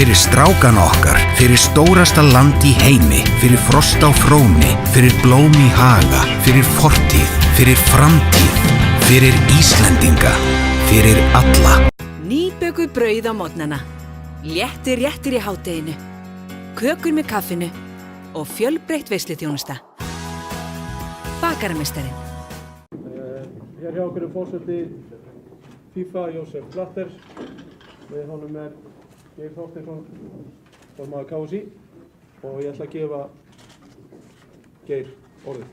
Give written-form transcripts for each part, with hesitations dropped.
Fyrir strákana okkar, fyrir stórasta land í heimi, fyrir frost á fróni, fyrir blóm í haga, fyrir fortíð, fyrir framtíð, fyrir Íslendinga, fyrir alla. Nýbökuð brauð á morgnana, léttir réttir í hádeginu, kökur með kaffinu og fjölbreytt veisluþjónusta. Bakararmeistarinn. Hér hjá okkur forseti FIFA, Sepp Blatter. Við honum Geir Þorsteinsson, formaður KSÍ, og ég ætla að gefa Geir orðið.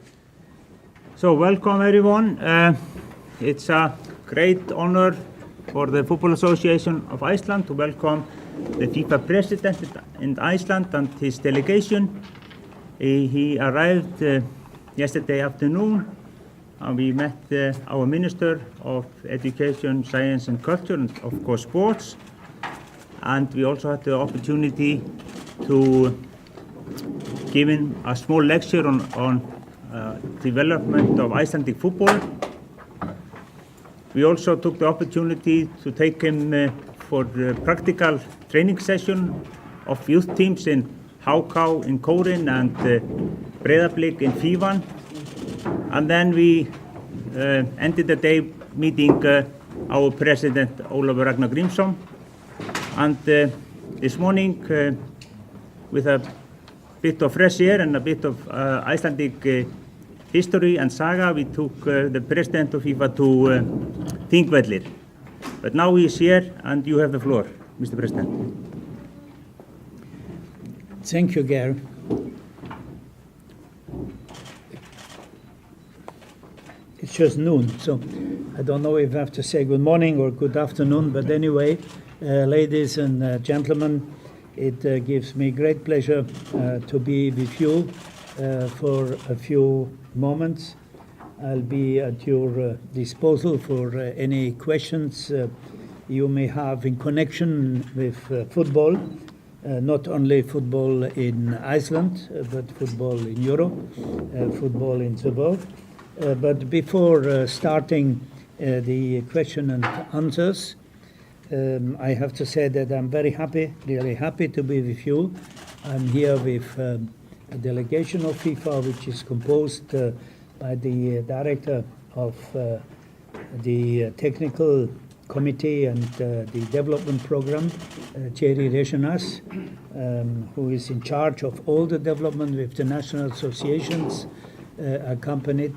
So welcome everyone. It's a great honor for the Football Association of Iceland to welcome the FIFA president in Iceland and his delegation. He arrived yesterday afternoon, and we met our Minister of Education, Science and Culture, and of course sports. And we also had the opportunity to give him a small lecture on development of Icelandic football. We also took the opportunity to take him for a practical training session of youth teams in Háká in Kórin and Breiðablik in Fívan. And then we ended the day meeting our President Ólafur Ragnar Grímsson. And this morning, with a bit of fresh air and a bit of Icelandic history and saga, we took the President of FIFA to Þingvellir. But now he is here, and you have the floor, Mr. President. Thank you, Geir. It's just noon, so I don't know if I have to say good morning or good afternoon, but anyway, ladies and gentlemen, it gives me great pleasure to be with you for a few moments. I'll be at your disposal for any questions you may have in connection with football, not only football in Iceland, but football in Europe, football in the world. But before starting the question and answers, I have to say that I'm very happy, really happy to be with you. I'm here with a delegation of FIFA, which is composed by the director of the technical committee and the development program, Jerry Reginas, who is in charge of all the development with the national associations, accompanied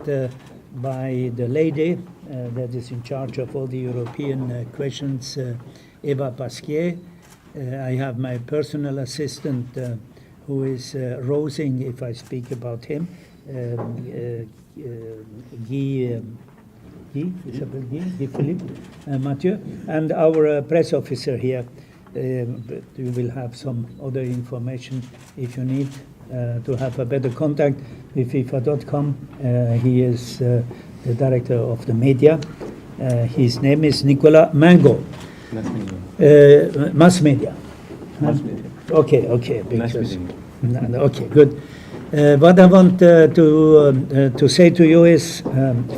by the lady that is in charge of all the European questions, Eva Pasquier. I have my personal assistant, who is Rosing, if I speak about him, Guy Philippe Mathieu, and our press officer here. But you will have some other information if you need to have a better contact with FIFA.com. He is the director of the media. His name is Nicola Mango. Mass media. Okay. Okay, good. What I want to say to you is,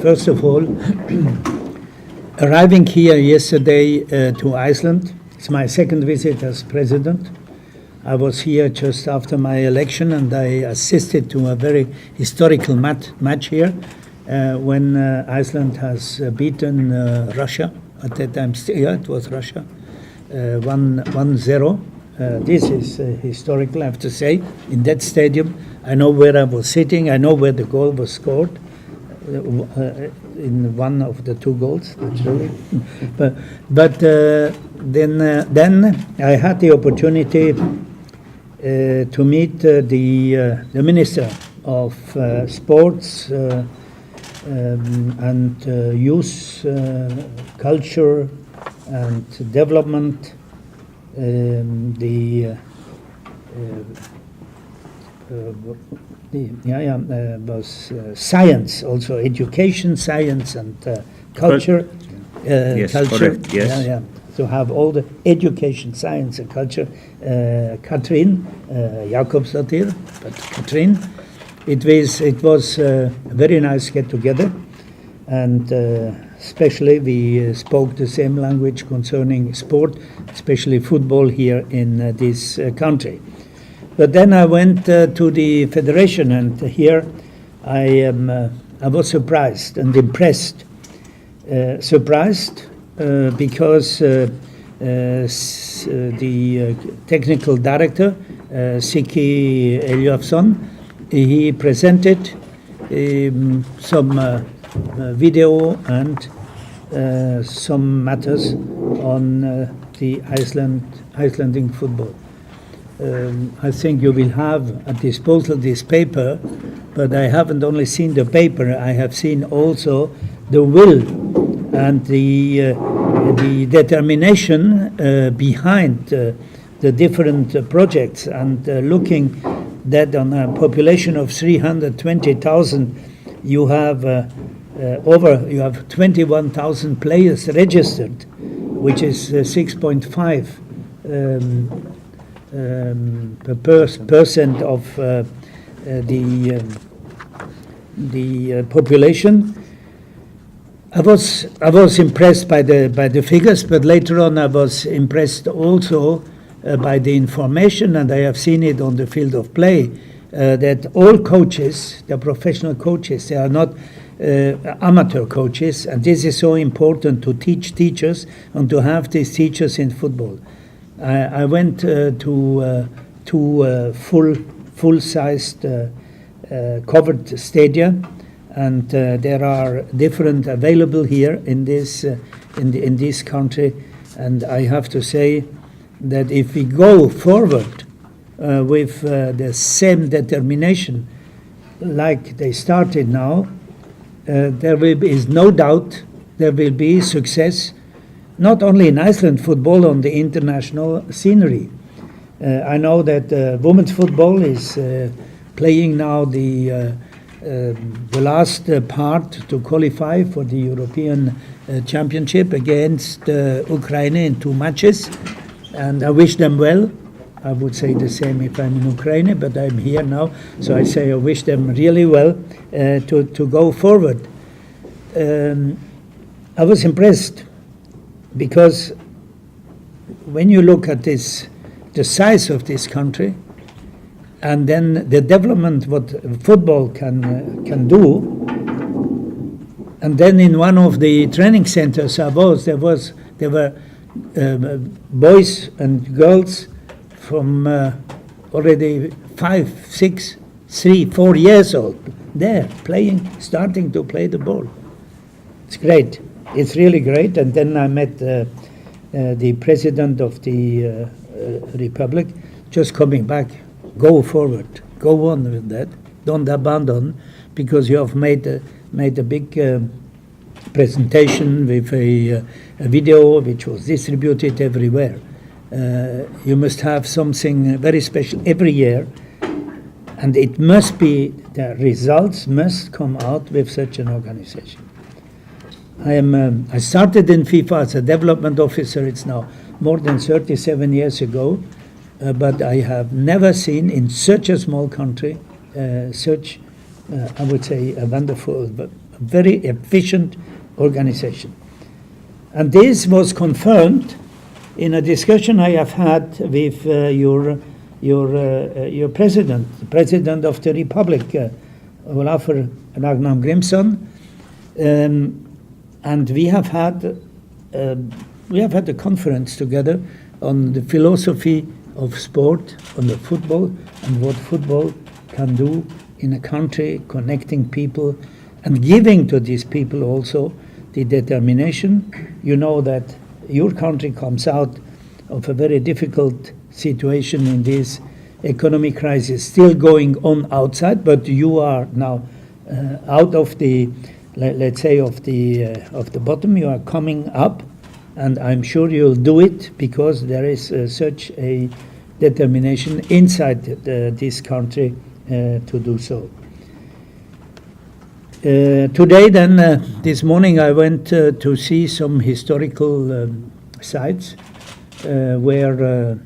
first of all, arriving here yesterday to Iceland, it's my second visit as president. I was here just after my election, and I assisted to a very historical match here when Iceland has beaten Russia. At that time, it was Russia, 1-0. This is historical, I have to say. In that stadium, I know where I was sitting. I know where the goal was scored, in one of the two goals, actually. but then I had the opportunity to meet the Minister of Sports and Youth, Culture and Development, was science, also education, science and culture. Yes, culture. Correct, yes. To have all the education, science and culture. Katrín Jakobsdóttir, but Katrín. It was a very nice get together, and especially we spoke the same language concerning sport, especially football here in this country. But then I went to the federation, and here I was surprised and impressed. Surprised because the technical director, Siki Eliasson, he presented some video and some matters on the Icelandic football. I think you will have at disposal this paper, but I haven't only seen the paper, I have seen also the will and the determination behind the different projects, and looking that on a population of 320,000 you have you have 21,000 players registered, which is 6.5 percent of the population. I was impressed by the figures, but later on I was impressed also by the information, and I have seen it on the field of play, that all coaches, the professional coaches, they are not amateur coaches, and this is so important to teach teachers and to have these teachers in football. I went to two full-sized covered stadia, and there are different available here in this in this country, and I have to say that if we go forward with the same determination like they started now, is no doubt there will be success, not only in Iceland football, on the international scenery. I know that women's football is playing now the last part to qualify for the European Championship against Ukraine in 2 matches, and I wish them well. I would say the same if I'm in Ukraine, but I'm here now, so I say I wish them really well to go forward. I was impressed because when you look at this, the size of this country, and then the development what football can do, and then in one of the training centers there were boys and girls from already 5, 6, 3, 4 years old there starting to play the ball. It's great. It's really great. And then I met the president of the Republic, just coming back. Go forward. Go on with that. Don't abandon, because you have made a big presentation with a video which was distributed everywhere. You must have something very special every year, and it must be, the results must come out with such an organization. I started in FIFA as a development officer. It's now more than 37 years ago, but I have never seen in such a small country such, I would say, a wonderful, but very efficient organization. And this was confirmed in a discussion I have had with your president, the president of the Republic, Olafur Ragnar Grimsson, and we have had a conference together on the philosophy of sport, on the football, and what football can do in a country, connecting people and giving to these people also the determination. You know that your country comes out of a very difficult situation in this economic crisis still going on outside, but you are now out of the, let's say, of the bottom. You are coming up, and I'm sure you'll do it because there is such a determination inside this country to do so. Today then, this morning I went to see some historical sites where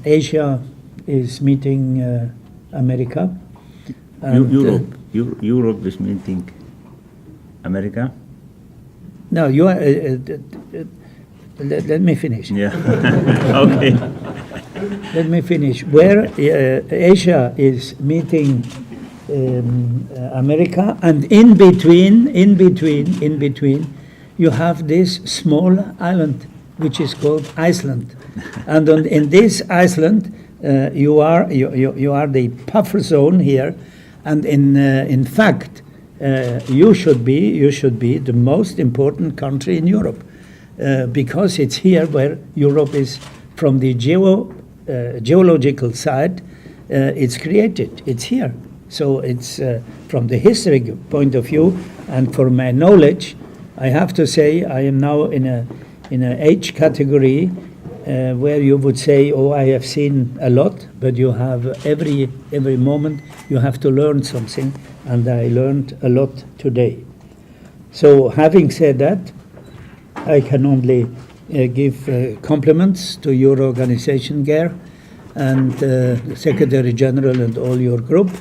Asia is meeting America. And Europe is meeting America. No, you are. Let me finish. Yeah. Okay. Let me finish. Where Asia is meeting America, and in between, you have this small island, which is called Iceland, and in this Iceland, you are the buffer zone here, and in fact, you should be the most important country in Europe, because it's here where Europe is from the geological side. It's created. It's here. So it's from the history point of view, and for my knowledge, I have to say I am now in a age category where you would say, oh, I have seen a lot, but you have every moment you have to learn something, and I learned a lot today. So having said that, I can only give compliments to your organization, Ger, and the Secretary General and all your group.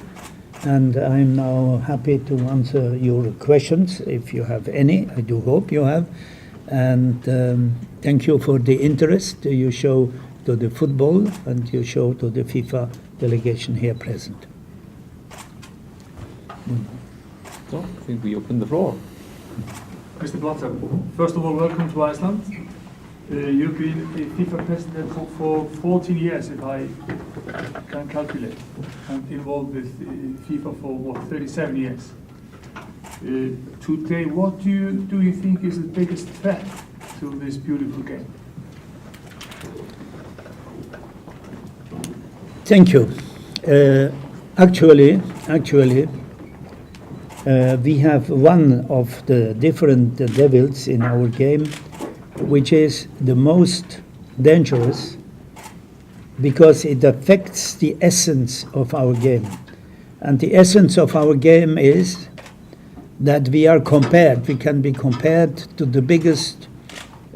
And I'm now happy to answer your questions, if you have any. I do hope you have. And thank you for the interest you show to the football and you show to the FIFA delegation here present. So, I think we open the floor. Mr. Blatter, first of all, welcome to Iceland. You've been a FIFA president for 14 years, if I can calculate, and involved with FIFA for 37 years. Today, what do you think is the biggest threat to this beautiful game? Thank you. Actually, we have one of the different devils in our game, which is the most dangerous because it affects the essence of our game. And the essence of our game is that we can be compared to the biggest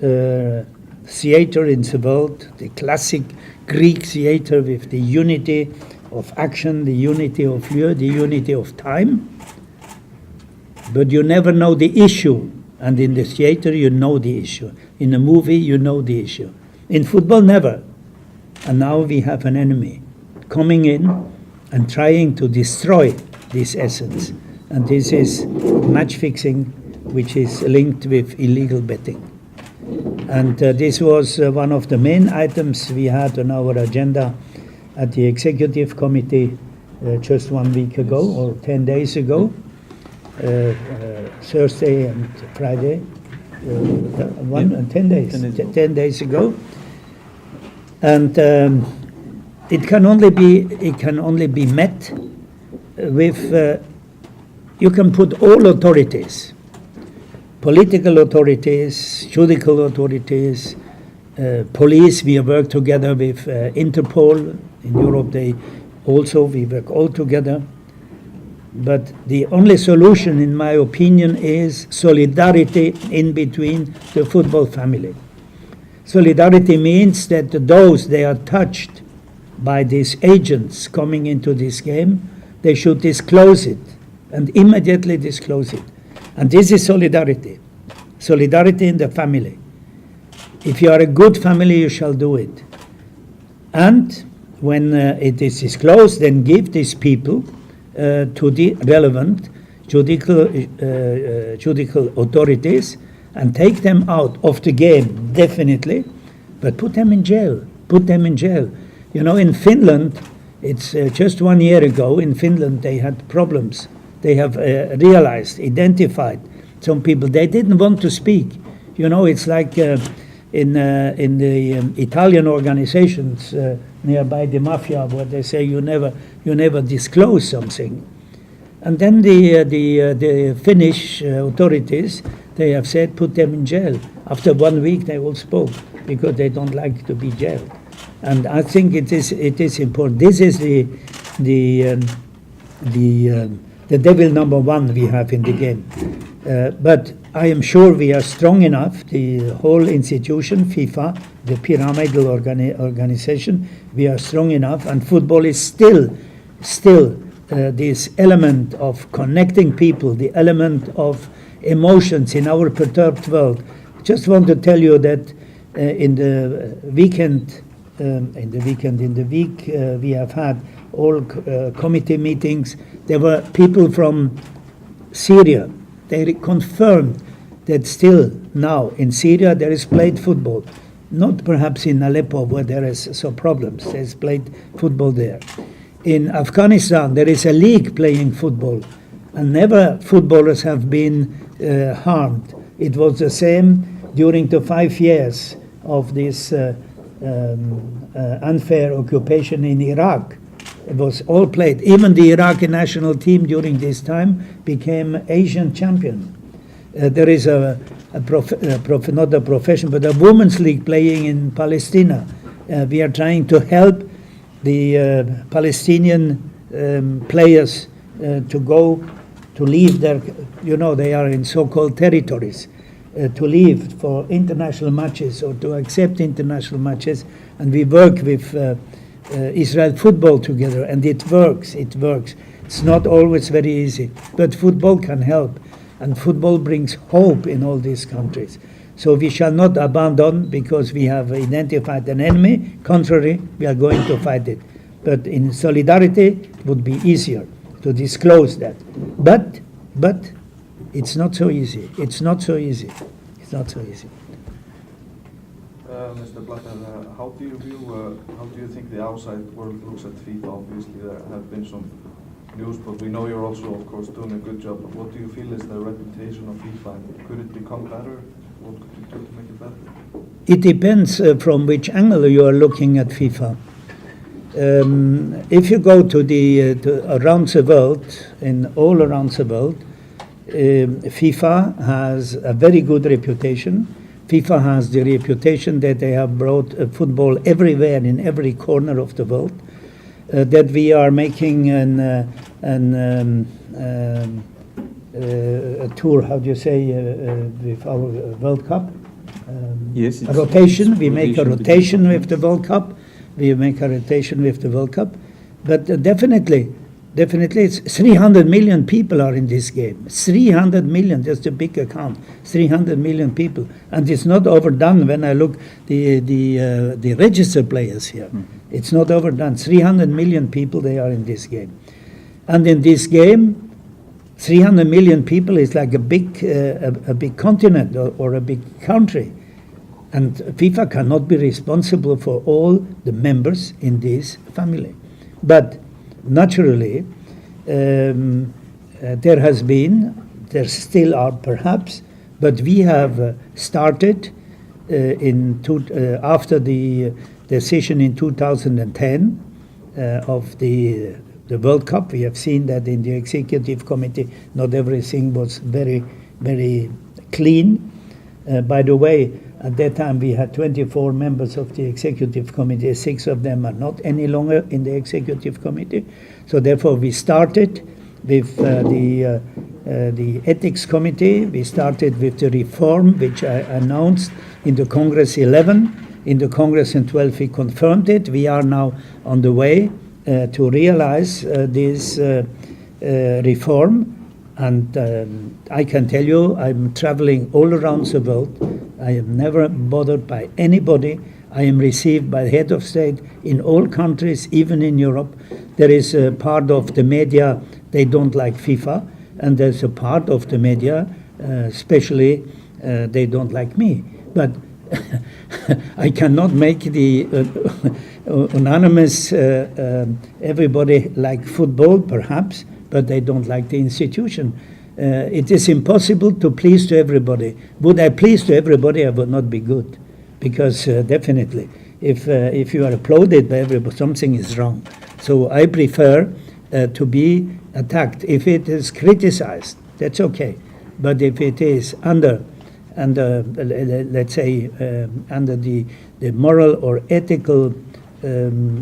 theater in the world, the classic Greek theater with the unity of action, the unity of lieu, the unity of time. But you never know the issue. And in the theater, you know the issue. In a movie, you know the issue. In football, never. And now we have an enemy coming in and trying to destroy this essence. And this is match fixing, which is linked with illegal betting. And this was one of the main items we had on our agenda at the executive committee just 1 week ago or 10 days ago. Thursday and Friday, 10 days ago, and it can only be met with you can put all authorities, political authorities, judicial authorities, police. We work together with Interpol in Europe. We work all together. But the only solution, in my opinion, is solidarity in between the football family. Solidarity means that they are touched by these agents coming into this game, they should disclose it and immediately disclose it. And this is solidarity. Solidarity in the family. If you are a good family, you shall do it. And when it is disclosed, then give these people to the relevant judicial authorities and take them out of the game, definitely, but put them in jail. You know, in Finland, it's just 1 year ago, in Finland they had problems. They have identified some people. They didn't want to speak. You know, it's like in the Italian organizations nearby the mafia, where they say you never disclose something. And then the Finnish authorities, they have said put them in jail. After 1 week they all spoke because they don't like to be jailed. And I think it is important. This is the devil number one we have in the game. But I am sure we are strong enough, the whole institution, FIFA, the pyramidal organization, we are strong enough, and football is still this element of connecting people, the element of emotions in our perturbed world. Just want to tell you that in the week we have had all committee meetings. There were people from Syria. They confirmed that still now in Syria there is played football. Not perhaps in Aleppo where there is some problems. There's played football there. In Afghanistan there is a league playing football, and never footballers have been harmed. It was the same during the 5 years of this unfair occupation in Iraq. It was all played. Even the Iraqi national team during this time became Asian champion. There is not a profession, but a women's league playing in Palestine. We are trying to help the Palestinian players to leave their, they are in so-called territories, to leave for international matches or to accept international matches. And we work with Israel football together, and it works. It's not always very easy, but football can help, and football brings hope in all these countries. So we shall not abandon because we have identified an enemy. Contrary, we are going to fight it. But in solidarity, it would be easier to disclose that. But it's not so easy. Mr. Blatter, how do you think the outside world looks at FIFA? Obviously, there have been some news, but we know you're also, of course, doing a good job. But what do you feel is the reputation of FIFA, and could it become better? What could you do to make it better? It depends from which angle you are looking at FIFA. If you go to around the world, all around the world, FIFA has a very good reputation. FIFA has the reputation that they have brought football everywhere in every corner of the world. That we are making a tour, how do you say, with our World Cup? Yes, a rotation. We make a rotation with the World Cup. But definitely, it's 300 million people are in this game. 300 million, that's a big account. 300 million people, and it's not overdone. When I look the registered players here, it's not overdone. 300 million people, they are in this game, and in this game, 300 million people is like a big continent or a big country, and FIFA cannot be responsible for all the members in this family, but. Naturally, there still are perhaps, but we have started after the decision in 2010 of the World Cup. We have seen that in the executive committee, not everything was very, very clean. By the way, at that time we had 24 members of the executive committee. 6 of them are not any longer in the executive committee. So therefore we started with the ethics committee. We started with the reform, which I announced in the Congress 11. In the Congress in 12 we confirmed it. We are now on the way to realize this reform. And I can tell you, I'm traveling all around the world. I am never bothered by anybody. I am received by the head of state in all countries, even in Europe. There is a part of the media, they don't like FIFA, and there's a part of the media, especially, they don't like me. But I cannot make the unanimous, everybody like football, perhaps, but they don't like the institution. It is impossible to please to everybody. Would I please to everybody, I would not be good. Because definitely, if you are applauded by everybody, something is wrong. So I prefer to be attacked. If it is criticized, that's okay. But if it is under let's say, under the moral or ethical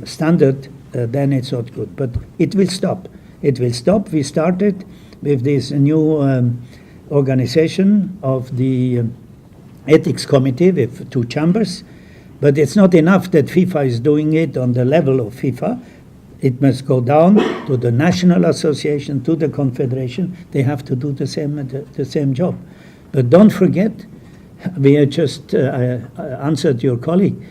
standard, then it's not good. But it will stop. It will stop. We started with this new organization of the ethics committee with 2 chambers, but it's not enough that FIFA is doing it on the level of FIFA. It must go down to the national association, to the confederation. They have to do the same job. But don't forget, we are just answered your colleague.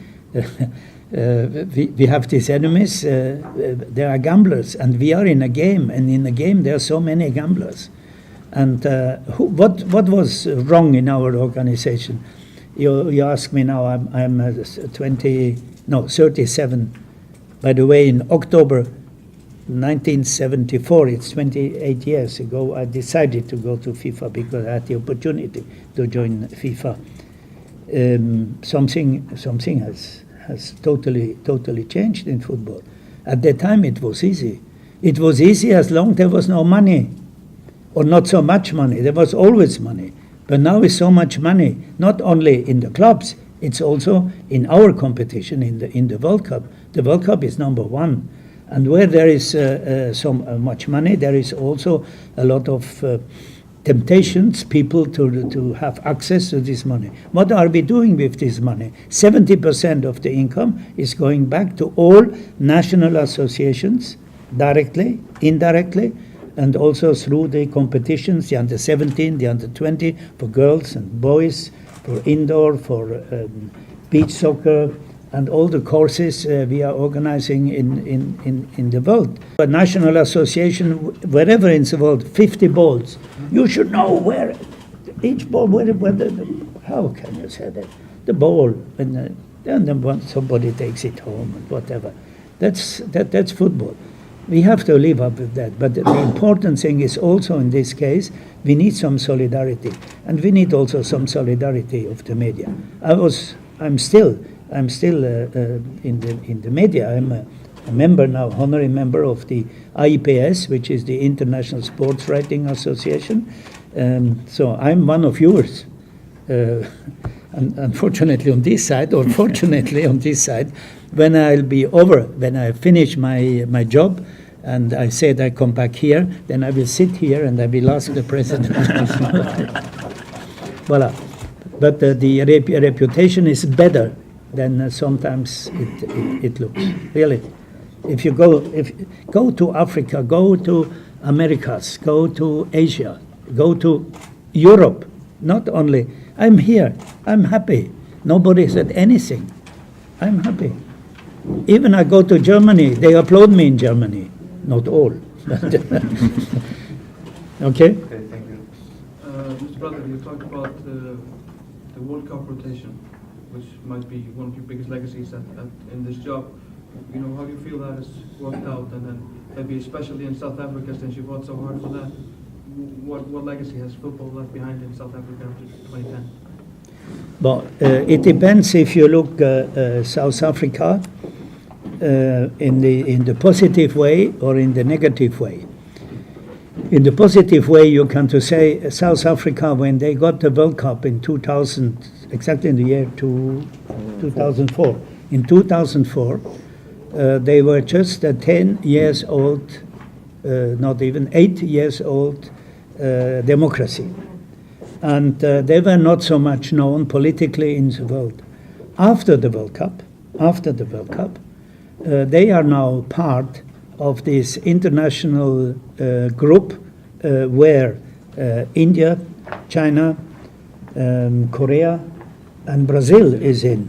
We have these enemies. They are gamblers, and we are in a game. And in a game, there are so many gamblers. And what was wrong in our organization? You ask me now. I'm 37. By the way, in October 1974, it's 28 years ago, I decided to go to FIFA because I had the opportunity to join FIFA. Something has totally changed in football. At that time, it was easy. It was easy as long as there was no money, or not so much money. There was always money. But now is so much money, not only in the clubs, it's also in our competition, in the World Cup. The World Cup is number one. And where there is so much money, there is also a lot of temptations, people to have access to this money. What are we doing with this money? 70% of the income is going back to all national associations, directly, indirectly, and also through the competitions, the under 17, the under 20, for girls and boys, for indoor, for beach soccer, and all the courses we are organizing in the world. A national association, wherever in the world, 50 balls. You should know where each ball, how can you say that? The ball, and then somebody takes it home and whatever. That's football. We have to live up with that. But the important thing is also in this case, we need some solidarity. And we need also some solidarity of the media. I'm still in the media. I'm a member now, honorary member of the IPS, which is the International Sports Writing Association. So I'm one of yours. And unfortunately on this side, or fortunately on this side, when I'll be over, when I finish my job, and I said I come back here, then I will sit here and I will ask the president. Voila. But the reputation is better than sometimes it looks. Really, if you go to Africa, go to Americas, go to Asia, go to Europe. Not only I'm here, I'm happy. Nobody said anything. I'm happy. Even I go to Germany, they applaud me in Germany. Not all. Okay? Okay, thank you. Mr. Brother, you talked about the World Cup rotation, which might be one of your biggest legacies in this job. You know, how do you feel that has worked out? And then maybe especially in South Africa, since you fought so hard for that, what legacy has football left behind in South Africa after 2010? Well, it depends if you look South Africa in the positive way or in the negative way. In the positive way, you can to say South Africa, when they got the World Cup in 2000, exactly in the year 2004. In 2004, they were just 10 years old, not even 8 years old democracy. And they were not so much known politically in the world. After the World Cup, they are now part of this international group where India, China, Korea, and Brazil is in,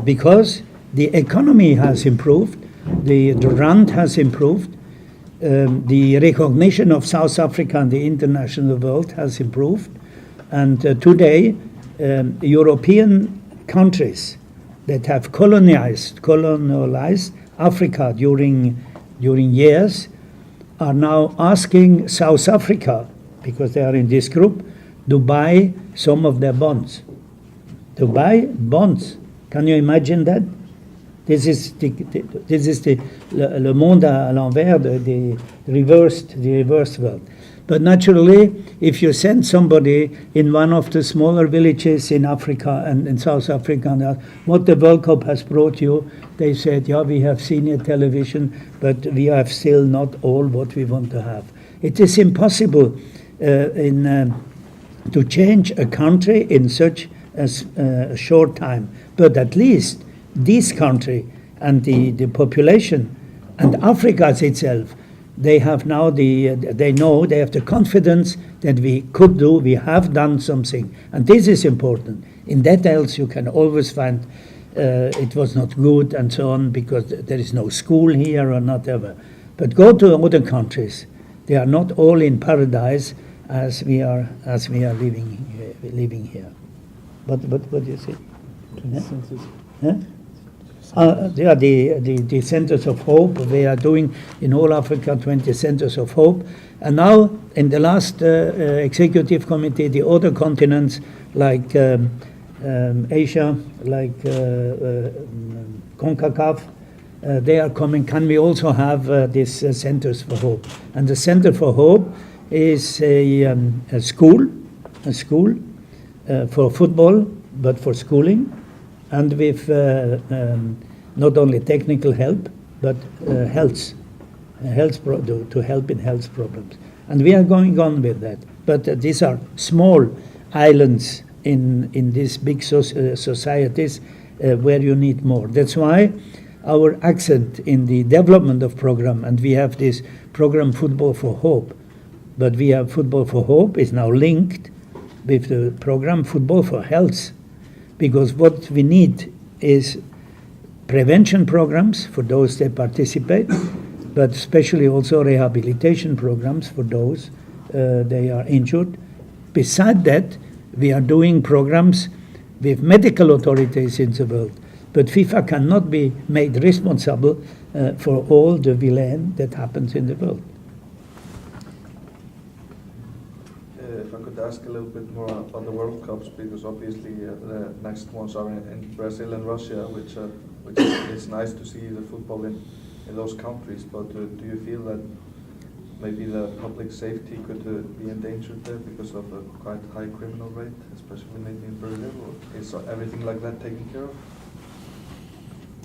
because the economy has improved, the rand has improved, the recognition of South Africa in the international world has improved, and today European countries that have colonized Africa during years are now asking South Africa, because they are in this group, to buy some of their bonds. To buy bonds. Can you imagine that? This is the le monde à l'envers, the reversed world. But naturally, if you send somebody in one of the smaller villages in Africa and in South Africa, and what the World Cup has brought you, they said, yeah, we have seen your television, but we have still not all what we want to have. It is impossible to change a country in such a short time. But at least this country and the population And Africa itself, they have now they know, they have the confidence that we have done something. And this is important. In details, you can always find it was not good and so on because there is no school here or whatever. But go to other countries. They are not all in paradise as we are living here. What do you say? They are the centers of hope. They are doing in all Africa 20 centers of hope. And now in the last executive committee, the other continents like Asia, like CONCACAF, they are coming. Can we also have these centers for hope? And the Center for Hope is a school for football, but for schooling, and with not only technical help, but to help in health problems. And we are going on with that. But these are small islands in these big societies where you need more. That's why our accent in the development of program, and we have this program Football for Hope, but we have Football for Hope is now linked with the program Football for Health, because what we need is prevention programs for those that participate, but especially also rehabilitation programs for those they are injured. Beside that, we are doing programs with medical authorities in the world, but FIFA cannot be made responsible for all the villain that happens in the world. If I could ask a little bit more about the World Cups, because obviously the next ones are in Brazil and Russia, which it's nice to see the football in those countries, but do you feel that maybe the public safety could be endangered there because of a quite high criminal rate, especially maybe in Brazil, or is everything like that taken care of?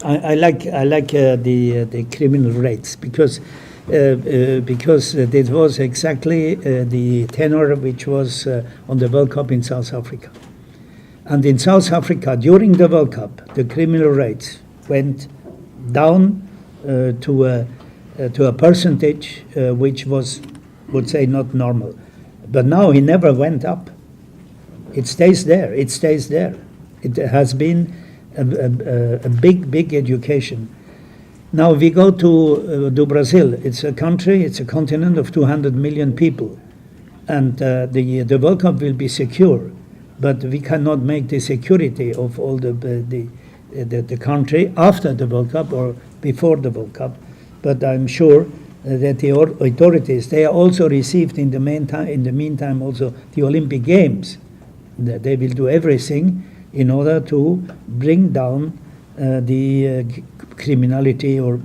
I like the criminal rates because this was exactly the tenor which was on the World Cup in South Africa. And in South Africa, during the World Cup, the criminal rates went down to a percentage which was, would say, not normal. But now it never went up. It stays there. It stays there. It has been a big education. Now we go to Brazil. It's a country, it's a continent of 200 million people. And the World Cup will be secure. But we cannot make the security of all the country after the World Cup or before the World Cup. But I'm sure that the authorities, they are also received in the meantime also the Olympic Games. They will do everything in order to bring down the criminality or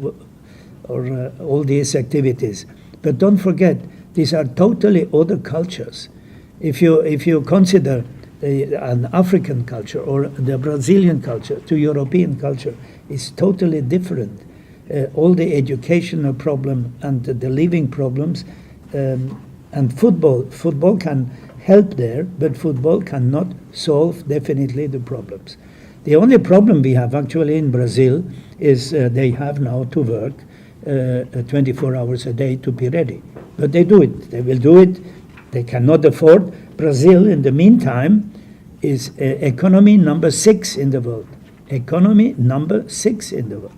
all these activities. But don't forget, these are totally other cultures. If you consider an African culture or the Brazilian culture to European culture, is totally different. All the educational problem and the living problems, and football can help there, but football cannot solve definitely the problems. The only problem we have actually in Brazil is they have now to work 24 hours a day to be ready. But they do it. They will do it. They cannot afford. Brazil, in the meantime, is economy number 6 in the world. Economy number 6 in the world.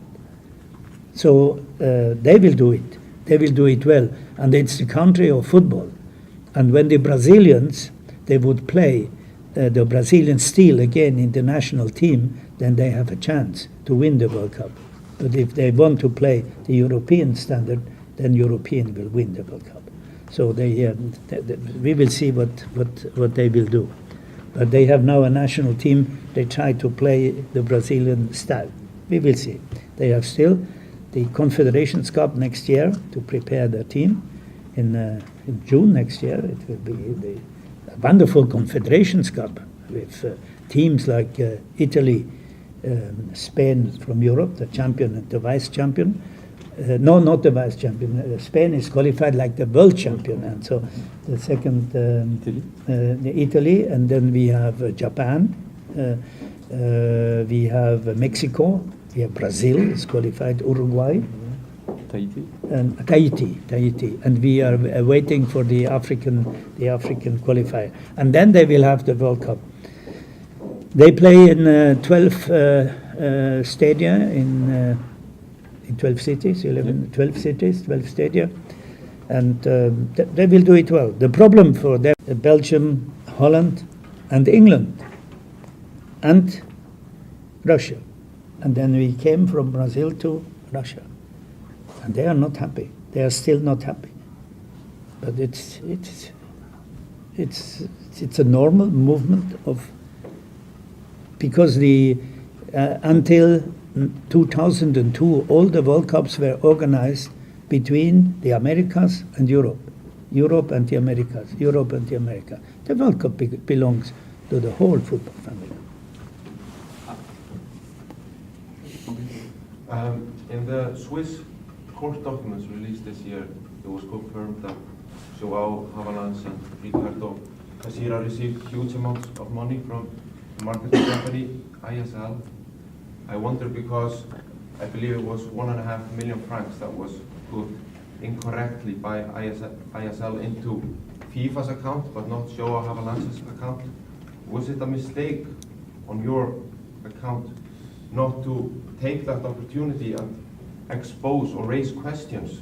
So they will do it. They will do it well. And it's the country of football. And when the Brazilians, they would play the Brazilian steel again in the national team, then they have a chance to win the World Cup. But if they want to play the European standard, then European will win the World Cup. So we will see what they will do. But they have now a national team. They try to play the Brazilian style. We will see. They have still the Confederations Cup next year to prepare their team. In June next year, it will be the wonderful Confederations Cup with teams like Italy, Spain from Europe, the champion and the vice champion. No, not the vice champion. Spain is qualified like the world champion, and so the second Italy, and then we have Japan, we have Mexico, we have Brazil is qualified, Uruguay, Tahiti. And Tahiti, and we are waiting for the African qualifier, and then they will have the World Cup. They play in 12 stadia in 12 cities, 12 cities, 12 stadia, and they will do it well. The problem for them, Belgium, Holland, and England, and Russia, and then we came from Brazil to Russia. And they are not happy. They are still not happy. But it's a normal movement of, because until 2002 all the World Cups were organized between the Americas and Europe and the Americas, Europe and the Americas. The World Cup belongs to the whole football family. In the Swiss court documents released this year, it was confirmed that Joao Havelange and Ricardo Casira received huge amounts of money from the marketing company ISL. I wonder because I believe it was 1.5 million francs that was put incorrectly by ISL into FIFA's account, but not Joao Havelange's account. Was it a mistake on your account not to take that opportunity and expose or raise questions?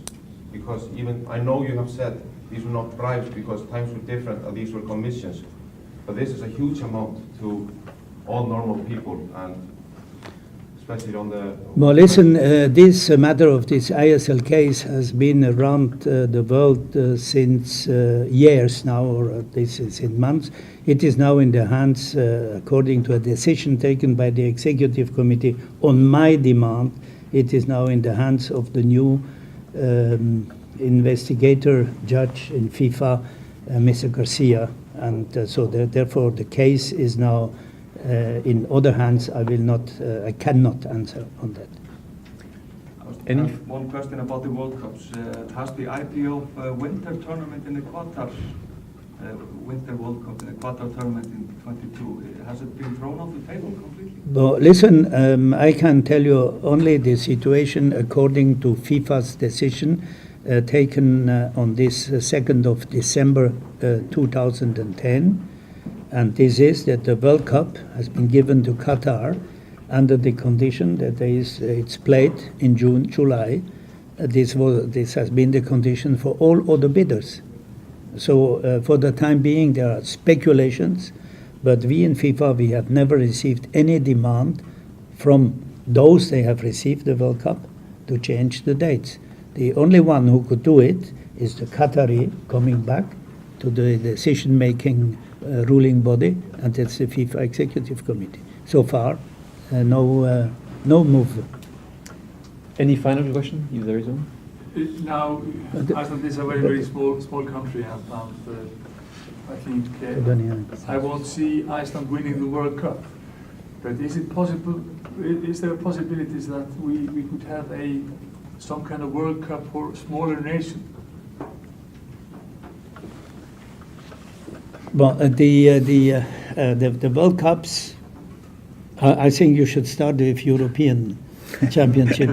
Because even, I know you have said these were not bribes because times were different and these were commissions, but this is a huge amount to all normal people, and especially on the... Well, listen, this matter of this ISL case has been around the world since years now, or at least since months. It is now in the hands, according to a decision taken by the executive committee on my demand, it is now in the hands of the new investigator judge in FIFA, Mr. Garcia, and so therefore the case is now in other hands. I cannot answer on that. One question about the World Cups. Has the idea of winter tournament in the Qatar, Winter World Cup in the Qatar tournament in 22, has it been thrown off the table completely? Well, listen, I can tell you only the situation according to FIFA's decision taken on this 2nd of December 2010. And this is that the World Cup has been given to Qatar under the condition that it's played in July. This has been the condition for all other bidders. So for the time being, there are speculations, but we in FIFA, we have never received any demand from those they have received the World Cup to change the dates. The only one who could do it is the Qatari coming back to the decision-making ruling body, and that's the FIFA Executive Committee. So far, no movement. Any final question? If there is one. Now, Iceland is a very, very small country, and I think I won't see Iceland winning the World Cup. But is it possible? Is there possibilities that we could have some kind of World Cup for a smaller nation? Well, the World Cups, I think you should start with European Championship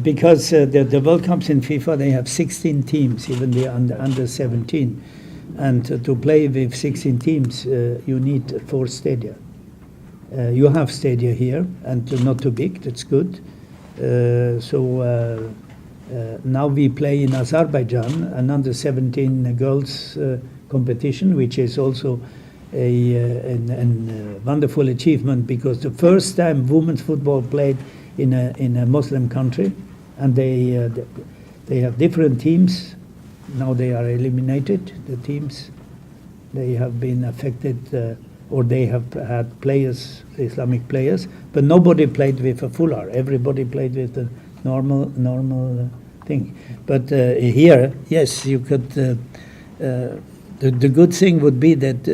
because the World Cups in FIFA, they have 16 teams, even the under 17, and to play with 16 teams, you need 4 stadia. You have stadia here, and not too big. That's good. Now we play in Azerbaijan an under 17 girls competition, which is also a wonderful achievement because the first time women's football played in a Muslim country, and they have different teams. Now they are eliminated. The teams, they have been affected, or they have had players, Islamic players, but nobody played with a fular. Everybody played with the normal thing. But here, yes, you could. The good thing would be that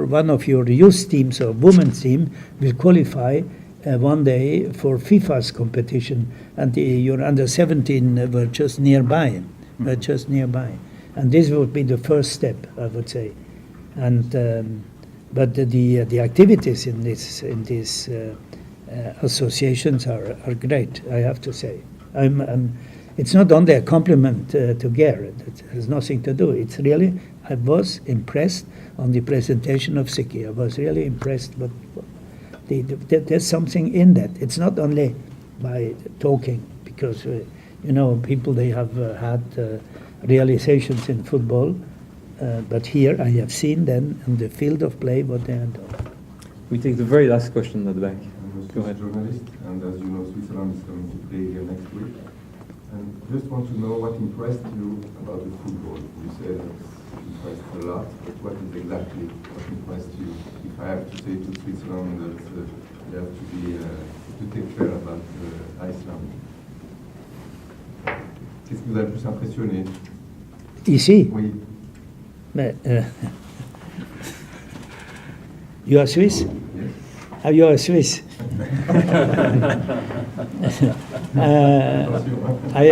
one of your youth teams or women's team will qualify one day for FIFA's competition, and your under 17 were just nearby. And this would be the first step, I would say. And but the activities in these associations are great, I have to say. it's not only a compliment to Gerrit. It has nothing to do. It's really, I was impressed on the presentation of Siki. I was really impressed, but there's something in that. It's not only by talking, because people, they have had realizations in football, but here I have seen then on the field of play what they are doing. We take the very last question at the back. I'm a Go ahead. journalist, and as you know, Switzerland is coming to play here next week. And just want to know what impressed you about the football. You said it's impressed a lot, but what is exactly what impressed you? If I have to say to Switzerland that you have to take care about Iceland. Qu'est-ce qui vous a le plus impressionné? Ici? Oui. Mais, you are Swiss? Yes. You are Swiss. I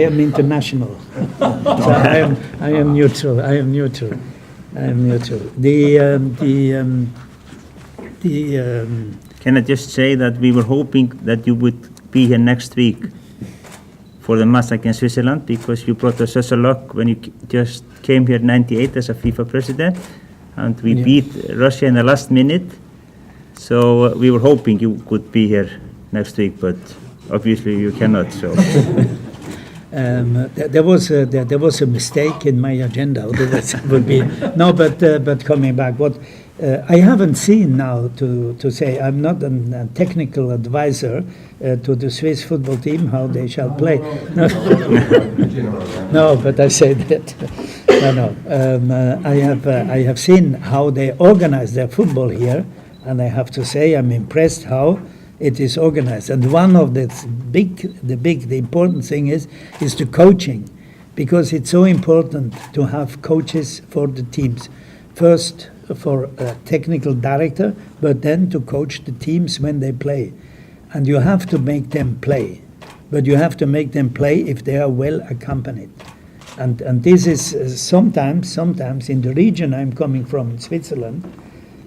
am international. So I am neutral. Can I just say that we were hoping that you would be here next week for the match against Switzerland, because you brought us such a luck when you just came here in '98 as a FIFA president, and we beat Russia in the last minute. So we were hoping you could be here next week, but obviously you cannot. So there was a mistake in my agenda. Otherwise, it would be no. But coming back, what I haven't seen now to say, I'm not a technical advisor to the Swiss football team how they shall play. No, but I say that. No. I have seen how they organize their football here, and I have to say I'm impressed how it is organized. And one of the important thing is the coaching, because it's so important to have coaches for the teams. First for a technical director, but then to coach the teams when they play. And you have to make them play, but you have to make them play if they are well accompanied. And this is sometimes in the region I'm coming from, in Switzerland,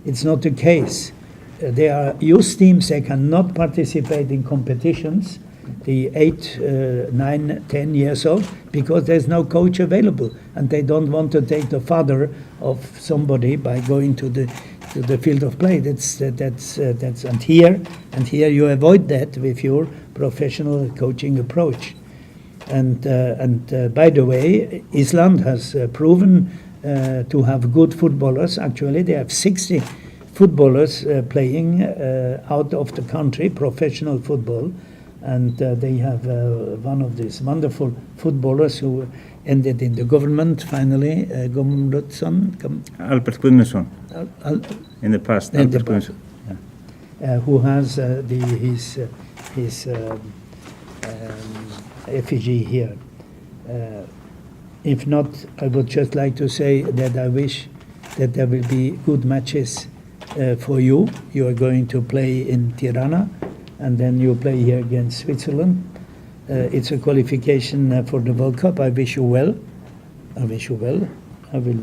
it's not the case. There are youth teams, they cannot participate in competitions, the 8, 9, 10 years old, because there's no coach available, and they don't want to take the father of somebody by going to the field of play. That's and here you avoid that with your professional coaching approach. And by the way, Iceland has proven to have good footballers. Actually, they have 60 footballers playing out of the country, professional football. And they have one of these wonderful footballers who ended in the government finally, Albert Guðmundsson. In the past, Albert Guðmundsson. Who has his effigy here. If not, I would just like to say that I wish that there will be good matches for you. You are going to play in Tirana, and then you play here against Switzerland. It's a qualification for the World Cup. I wish you well. I wish you well. I will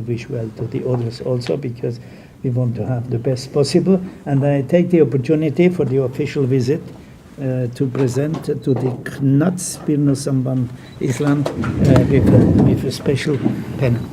wish well to the others also, because we want to have the best possible. And I take the opportunity for the official visit to present to the Knattspyrnusamband Iceland with a special pennant.